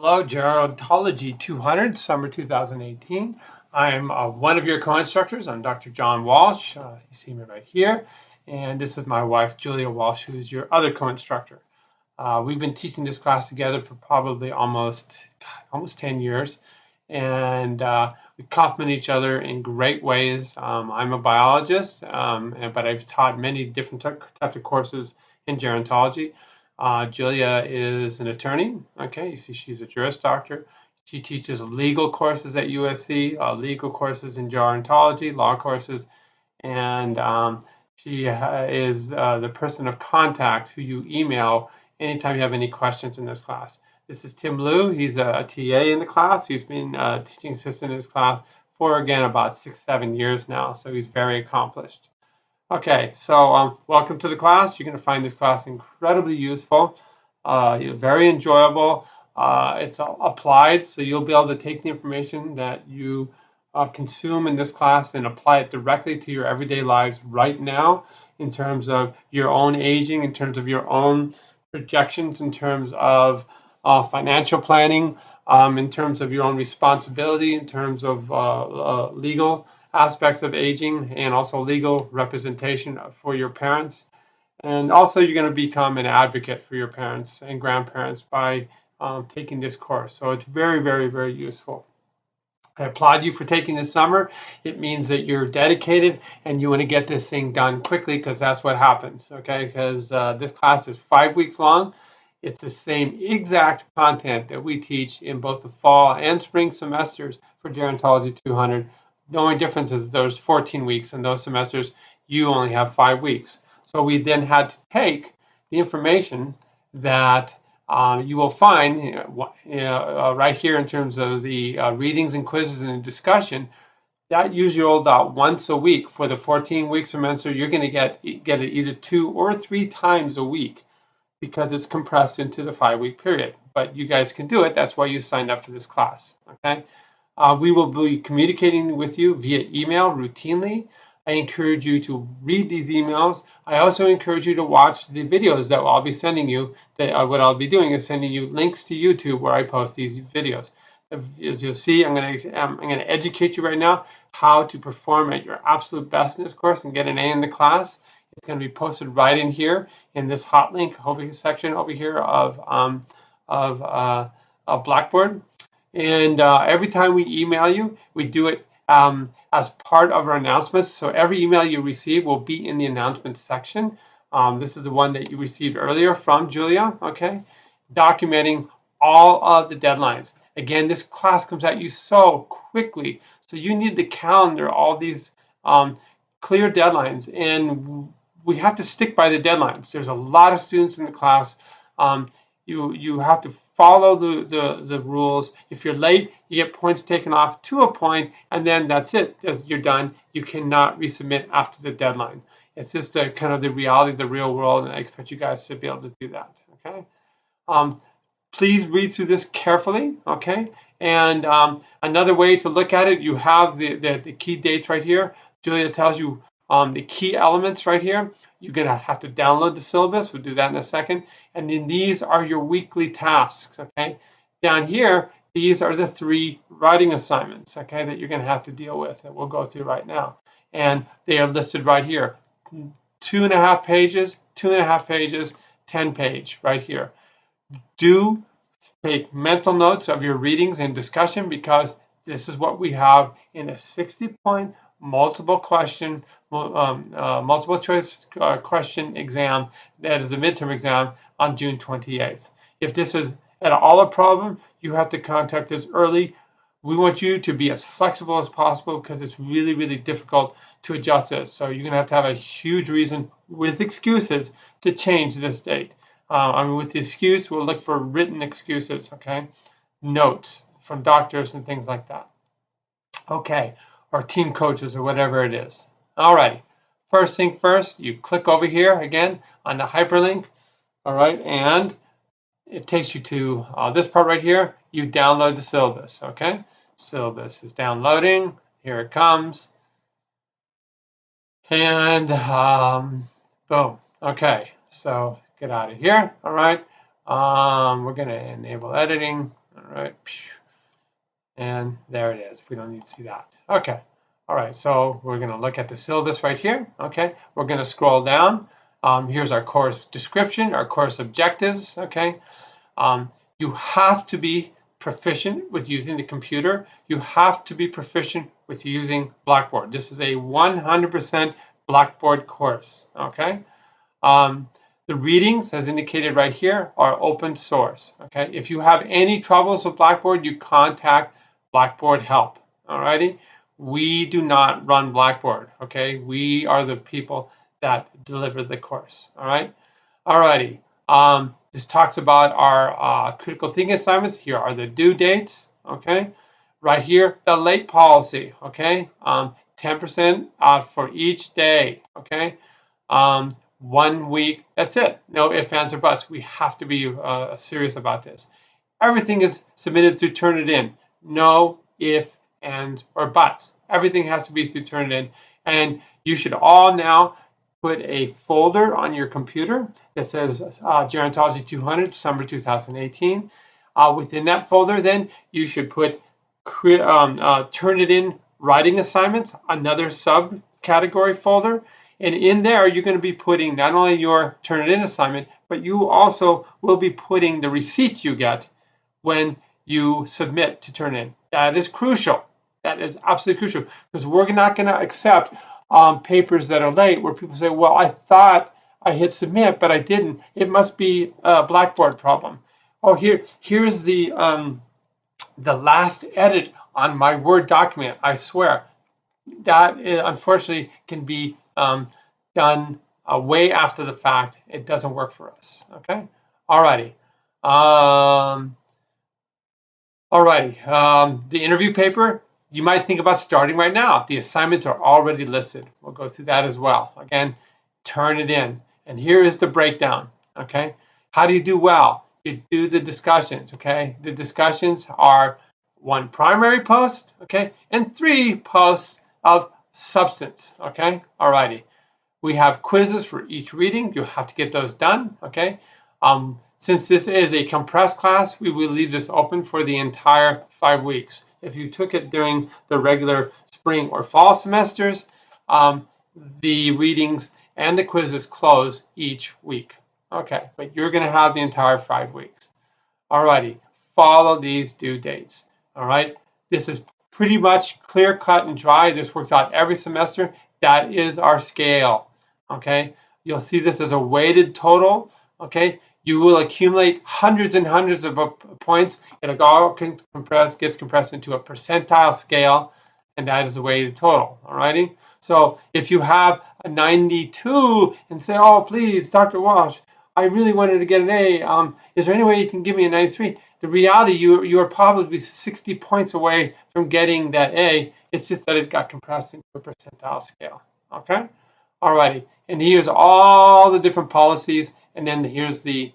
Hello, Gerontology 200, summer 2018. I'm one of your co-instructors. I'm Dr. John Walsh. You see me right here. And this is my wife, Julia Walsh, who is your other co-instructor. We've been teaching this class together for probably almost 10 years. And we complement each other in great ways. I'm a biologist, but I've taught many different types of courses in gerontology. Julia is an attorney. Okay, you see she's a Juris Doctor. She teaches legal courses at USC, legal courses in gerontology, law courses, and she is the person of contact who you email anytime you have any questions in this class. This is Tim Liu. He's a TA in the class. He's been a teaching assistant in this class for, again, about 6-7 years now, so he's very accomplished. Okay, so welcome to the class. You're going to find this class incredibly useful, very enjoyable. It's applied, so you'll be able to take the information that you consume in this class and apply it directly to your everyday lives right now in terms of your own aging, in terms of your own projections, in terms of financial planning, in terms of your own responsibility, in terms of legal aspects of aging, and also legal representation for your parents. And also you're going to become an advocate for your parents and grandparents by taking this course. So it's very, very, very useful. I applaud you for taking this summer. It means that you're dedicated and you want to get this thing done quickly, because that's what happens, okay? Because this class is 5 weeks long. It's the same exact content that we teach in both the fall and spring semesters for Gerontology 200. The only difference is there's 14 weeks, and those semesters you only have 5 weeks. So we then had to take the information that you will find right here in terms of the readings and quizzes and discussion. That usually rolled out once a week. For the 14-week semester, you're going to get it either 2 or 3 times a week, because it's compressed into the 5-week period. But you guys can do it. That's why you signed up for this class. Okay. We will be communicating with you via email routinely. I encourage you to read these emails. I also encourage you to watch the videos that I'll be sending you. What I'll be doing is sending you links to YouTube where I post these videos. As you'll see, I'm going to educate you right now how to perform at your absolute best in this course and get an A in the class. It's going to be posted right in here in this hot link section over here of Blackboard. And every time we email you, we do it as part of our announcements. So every email you receive will be in the announcements section. This is the one that you received earlier from Julia, okay? Documenting all of the deadlines. Again, this class comes at you so quickly, so you need to calendar all these clear deadlines, and we have to stick by the deadlines. There's a lot of students in the class. You have to follow the rules. If you're late, you get points taken off to a point, and then that's it. You're done. You cannot resubmit after the deadline. It's just kind of the reality of the real world, and I expect you guys to be able to do that. Okay. Please read through this carefully. Okay. And another way to look at it, you have the key dates right here. Julia tells you the key elements right here. You're going to have to download the syllabus. We'll do that in a second. And then these are your weekly tasks, okay? Down here, these are the 3 writing assignments, okay, that you're going to have to deal with, that we'll go through right now. And they are listed right here. 2.5 pages, 2.5 pages, 10 page right here. Do take mental notes of your readings and discussion, because this is what we have in a 60-point multiple choice question exam. That is the midterm exam on June 28th. If this is at all a problem, you have to contact us early. We want you to be as flexible as possible, because it's really, really difficult to adjust this. So you're going to have a huge reason with excuses to change this date. With the excuse, we'll look for written excuses, okay? Notes from doctors and things like that. Okay, or team coaches or whatever it is. All right, first thing first, you click over here again on the hyperlink, all right, and it takes you to this part right here. You download the syllabus, okay? Syllabus is downloading. Here it comes. And boom, okay, so get out of here, all right? We're going to enable editing, all All right. And there it is. We don't need to see that. Okay. All right. So we're going to look at the syllabus right here. Okay. We're going to scroll down. Here's our course description, our course objectives. Okay. You have to be proficient with using the computer. You have to be proficient with using Blackboard. This is a 100% Blackboard course. Okay. The readings, as indicated right here, are open source. Okay. If you have any troubles with Blackboard, you contact Blackboard help. Alrighty. We do not run Blackboard. Okay. We are the people that deliver the course. All right. Alrighty. This talks about our critical thinking assignments. Here are the due dates. Okay. Right here, the late policy. Okay. 10% for each day. Okay. 1 week. That's it. No ifs, ands, or buts. We have to be serious about this. Everything is submitted through Turnitin. No if, ands, or buts. Everything has to be through Turnitin. And you should all now put a folder on your computer that says Gerontology 200, December 2018. Within that folder, then, you should put Turnitin writing assignments, another subcategory folder. And in there, you're going to be putting not only your Turnitin assignment, but you also will be putting the receipt you get when you submit to Turnitin. That is crucial. That is absolutely crucial, because we're not going to accept papers that are late where people say, well, I thought I hit submit, but I didn't. It must be a Blackboard problem. Oh, here's the last edit on my Word document. I swear that unfortunately can be done way after the fact. It doesn't work for us. Okay. Alrighty. The interview paper, you might think about starting right now. The assignments are already listed. We'll go through that as well. Again, Turnitin. And here is the breakdown. Okay. How do you do well? You do the discussions. Okay. The discussions are 1 primary post. Okay. And 3 posts of substance. Okay. Alrighty. We have quizzes for each reading. You have to get those done. Okay. Since this is a compressed class, we will leave this open for the entire 5 weeks. If you took it during the regular spring or fall semesters, the readings and the quizzes close each week. Okay, but you're going to have the entire 5 weeks. Alrighty, follow these due dates. Alright, this is pretty much clear, cut, and dry. This works out every semester. That is our scale. Okay, you'll see this as a weighted total. Okay. You will accumulate hundreds and hundreds of points. It all gets compressed into a percentile scale, and that is the weighted total. Alrighty. So if you have a 92 and say, "Oh, please, Dr. Walsh, I really wanted to get an A. Is there any way you can give me a 93?" The reality, you are probably 60 points away from getting that A. It's just that it got compressed into a percentile scale. Okay. Alrighty. And here's all the different policies, and then here's the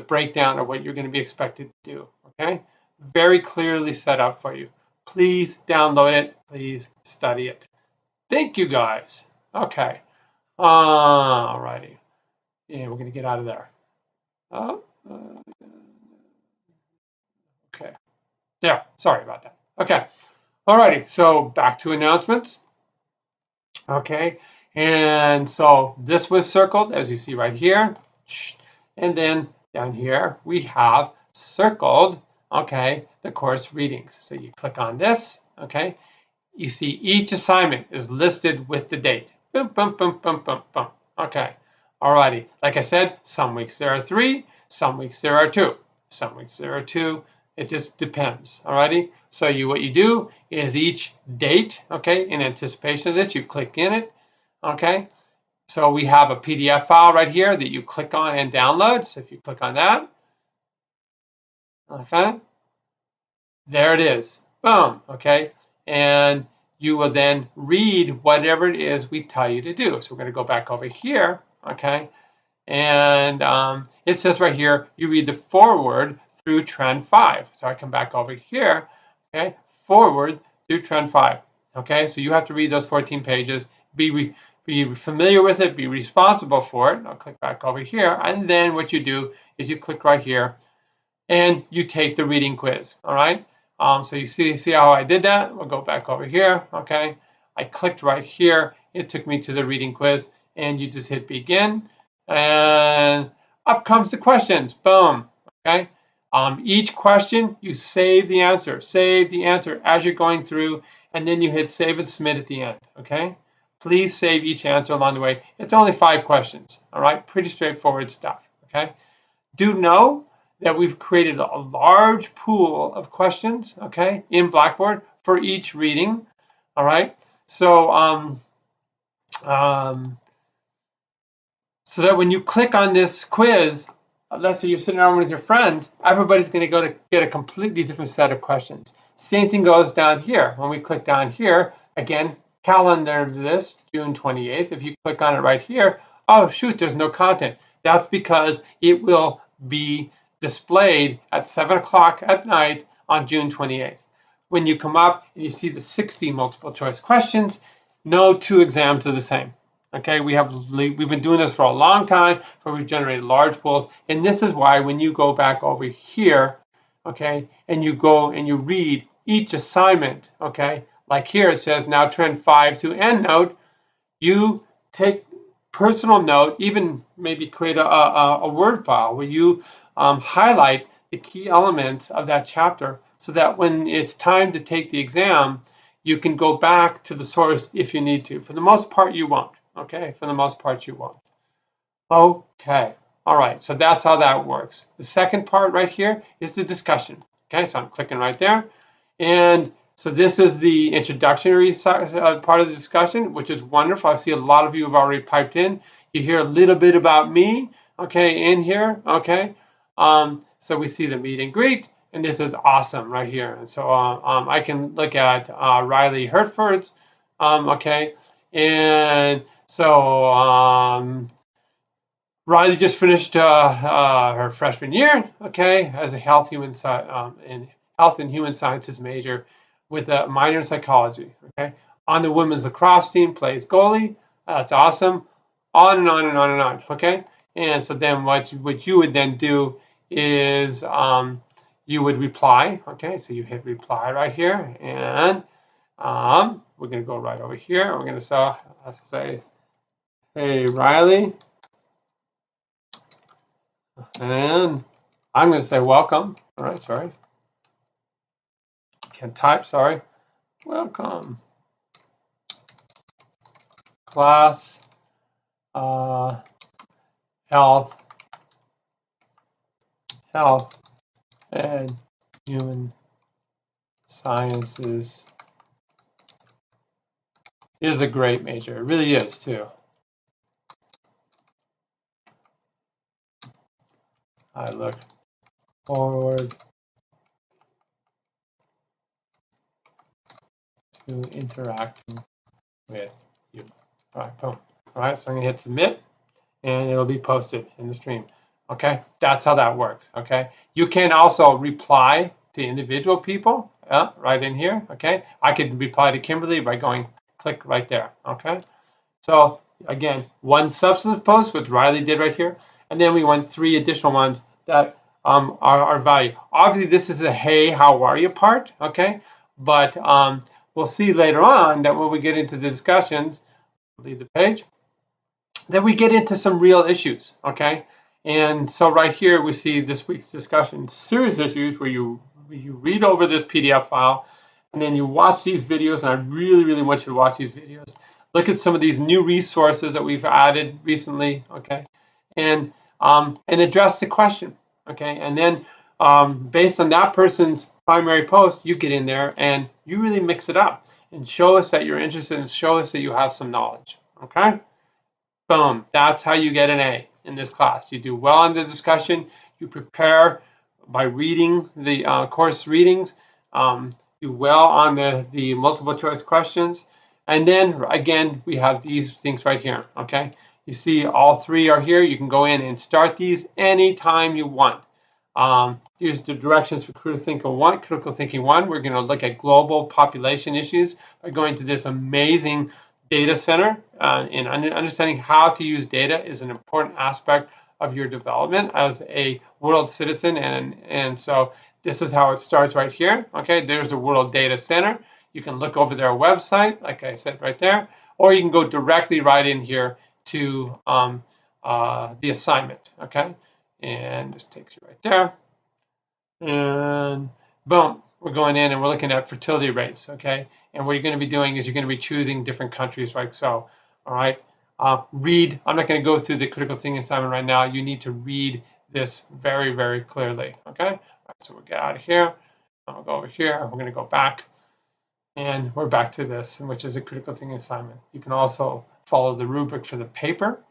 breakdown of what you're going to be expected to do. Okay, very clearly set up for you. Please download it. Please study it. Thank you, guys. Okay, alrighty, and we're going to get out of there. Okay, yeah, sorry about that. Okay, alrighty, so back to announcements. Okay, and so this was circled, as you see right here, and then down here we have circled, okay, the course readings. So you click on this, okay, you see each assignment is listed with the date. Boom, boom, boom, boom, boom, boom. Okay, alrighty. Like I said, some weeks there are 3, some weeks there are 2, some weeks there are 2. It just depends. Alrighty. So what you do is each date, okay, in anticipation of this, you click in it, okay. So we have a PDF file right here that you click on and download. So if you click on that, okay, there it is. Boom, okay. And you will then read whatever it is we tell you to do. So we're going to go back over here, okay. And it says right here, you read the foreword through Trend 5. So I come back over here, okay, forward through Trend 5. Okay, so you have to read those 14 pages, be familiar with it, be responsible for it. I'll click back over here, and then what you do is you click right here, and you take the reading quiz. All right. So you see how I did that? We'll go back over here. Okay. I clicked right here. It took me to the reading quiz, and you just hit begin, and up comes the questions. Boom. Okay. Each question, you save the answer as you're going through, and then you hit save and submit at the end. Okay. Please save each answer along the way. It's only 5 questions. All right. Pretty straightforward stuff. Okay. Do know that we've created a large pool of questions, okay, in Blackboard for each reading. All right. So so that when you click on this quiz, let's say you're sitting around with your friends, everybody's going to go to get a completely different set of questions. Same thing goes down here. When we click down here, again, calendar this, June 28th. If you click on it right here, oh shoot, there's no content. That's because it will be displayed at 7 o'clock at night on June 28th. When you come up and you see the 60 multiple choice questions, no 2 exams are the same. Okay, we've been doing this for a long time, where we've generated large pools, and this is why when you go back over here, okay, and you go and you read each assignment, okay, like here it says now trend 5 to EndNote, you take personal note, even maybe create a Word file where you highlight the key elements of that chapter, so that when it's time to take the exam, you can go back to the source if you need to. For the most part, you won't. Okay, for the most part, you won't. Okay, all right, so that's how that works. The second part right here is the discussion. Okay, so I'm clicking right there. And so this is the introductory part of the discussion, which is wonderful. I see a lot of you have already piped in. You hear a little bit about me, okay, in here, okay. So we see the meet and greet, and this is awesome right here. And so I can look at Riley Hertford's, okay, and so Riley just finished her freshman year, okay, as a health and human sciences major with a minor in psychology, okay. On the women's lacrosse team, plays goalie. That's awesome. On and on and on and on, okay. And so then what you would then do is you would reply, okay. So you hit reply right here, and we're going to go right over here. We're going to say, hey, Riley. And I'm going to say welcome. All right, sorry. Can't type, sorry. Welcome. Class, health, and human sciences is a great major. It really is, too. I look forward to interacting with you. All right, boom. All right, so I'm gonna hit submit, and it'll be posted in the stream. Okay, that's how that works. Okay, you can also reply to individual people right in here. Okay, I could reply to Kimberly by going click right there. Okay, so again, 1 substantive post, which Riley did right here, and then we want 3 additional ones that are value. Obviously, this is a hey, how are you part, okay? But we'll see later on that when we get into the discussions, leave the page, then we get into some real issues, okay? And so right here, we see this week's discussion, serious issues, where you read over this PDF file, and then you watch these videos, and I really, really want you to watch these videos. Look at some of these new resources that we've added recently, okay? And address the question, okay? And then based on that person's primary post, you get in there and you really mix it up and show us that you're interested and show us that you have some knowledge, okay? Boom, that's how you get an A in this class. You do well on the discussion, you prepare by reading the course readings, do well on the multiple choice questions, and then again, we have these things right here, okay? You see all 3 are here. You can go in and start these anytime you want. Here's the directions for Critical Thinking 1. We're going to look at global population issues by going to this amazing data center. And understanding how to use data is an important aspect of your development as a world citizen. And so this is how it starts right here. Okay, there's the World Data Center. You can look over their website, like I said right there, or you can go directly right in here to the assignment. Okay, and this takes you right there. And boom, we're going in and we're looking at fertility rates. Okay, and what you're going to be doing is you're going to be choosing different countries like so. All right, read. I'm not going to go through the critical thinking assignment right now. You need to read this very, very clearly. Okay, right, so we'll get out of here. I'll go over here. We're going to go back. And we're back to this, which is a critical thinking assignment. You can also follow the rubric for the paper,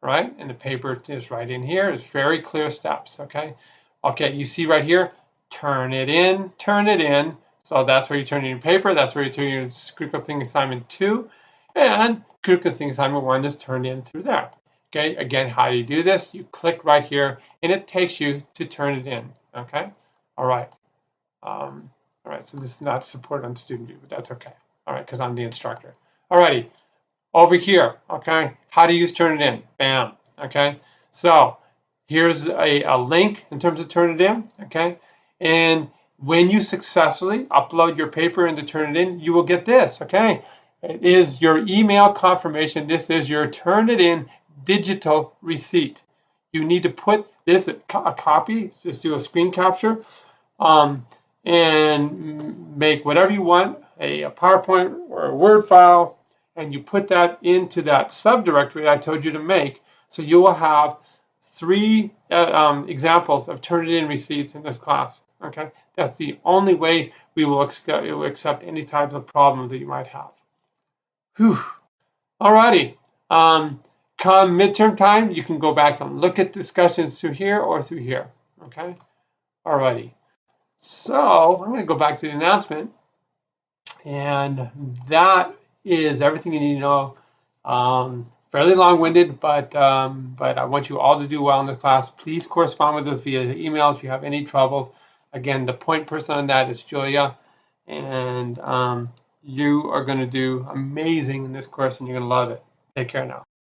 right? And the paper is right in here. It's very clear steps, okay? Okay, you see right here, turn it in, turn it in. So that's where you turn in your paper. That's where you turn your critical thinking assignment 2. And critical thinking assignment 1 is turned in through there. Okay, again, how do you do this? You click right here, and it takes you to turn it in, okay? All right. All right, so this is not supported on student view, but that's okay. All right, because I'm the instructor. All righty, over here, okay, how to use turn it in, bam, okay? So here's a link in terms of turn it in, okay? And when you successfully upload your paper into turn it in, you will get this, okay? It is your email confirmation. This is your turn it in digital receipt. You need to put this, a copy, just do a screen capture, and make whatever you want, a PowerPoint or a Word file, and you put that into that subdirectory I told you to make. So you will have 3 examples of Turnitin receipts in this class. Okay, that's the only way we will accept any types of problem that you might have. Whew. Alrighty. Come midterm time, you can go back and look at discussions through here or through here. Okay. Alrighty. So I'm going to go back to the announcement, and that is everything you need to know. Fairly long-winded, but I want you all to do well in the class. Please correspond with us via email if you have any troubles. Again, the point person on that is Julia, and you are going to do amazing in this course, and you're going to love it. Take care now.